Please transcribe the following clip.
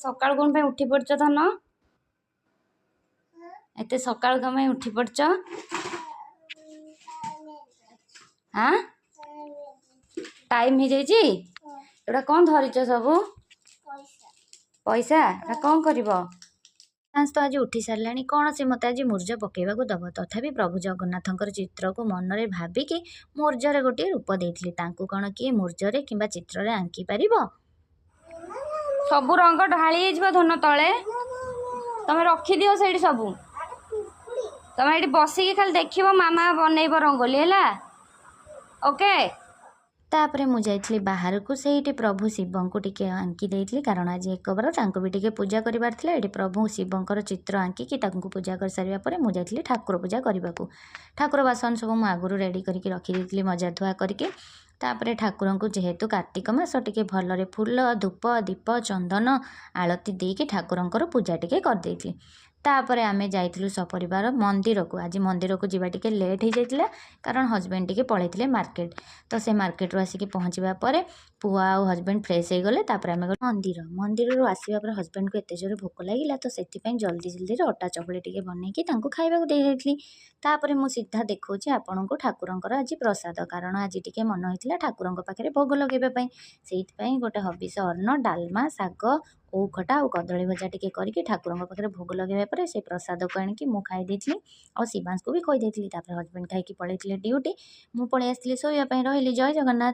सकाळ कौन पे उठी पड़छ धन एते सकाळ कम उठी पड़छ हाँ टाइम हो जाइए एटा कौन धरिच सबू पैसा कौन कर तो आज उठी सारा कौन से मत आज मूर्ज पकेवा दब तथापि प्रभु जगन्नाथर चित्र को मन में भाविकी मूर्जर गोटे रूप देती कौन किए मूर्जरे कि चित्र आंकी पार सबू रंग ढाली धन तले तुम रखिद से सबू तुम ये बसिकी खाली देख मामा बनइब रंगोली है ओके तापर मुझे बाहर को से प्रभु शिव को टिके आंकी देती कारण आज एक बार भी टिके पूजा करार ये प्रभु शिवंर चित्र आंकिकी पूजा कर सारापर मुझे ठाकुर पूजा करने को ठाकुर बासन सब मुझे आगुरी रेडी करके रखी मजा धुआ करके तापर ठाकुर को जेहेतु कार्तिक मास टिके भलरे फूल धूप दीप चंदन आलती देकी ठाकुरंकर पूजा टिके कर तापर आमे जाइथिलु सपरिवार मंदिर को आज मंदिर को जीवा टिके लेट हो जाइतिला कारण हस्बैंड टिके पळैथिले मार्केट तो से मार्केट रो आसिक पहुँचवा पर पुआ और हस्बैंड फ्रेश हो गले तापर आमे मंदिर मंदिर रो आसीबा पर हस्बैंड को एते जोर भोक लागिला तो सेति जल्दी जल्दी अटा चकुली टिके बनैकी तांको खाइबाकू दे देइथिली तापर मु सीधा देखौछि आपनको ठाकुरंकर आज प्रसाद कारण आज टिके मन होइतिला ठाकुरंक पाखरे भोग लगेबा पई सेति पई गोटे हबिस अन्न डालमा साग ओ खटा और कदली भजा टिके करके ठाकुरंक पाखरे भोग लगेबा पर से प्रसाद को आनिकी मु खाई देइथिली और शिवांश को भी कहि देइथिली तापर हस्बैंड खाइकी पळैथिले ड्यूटी मु पळै आस्थिली सोइबा पई रहिली जय जगन्नाथ।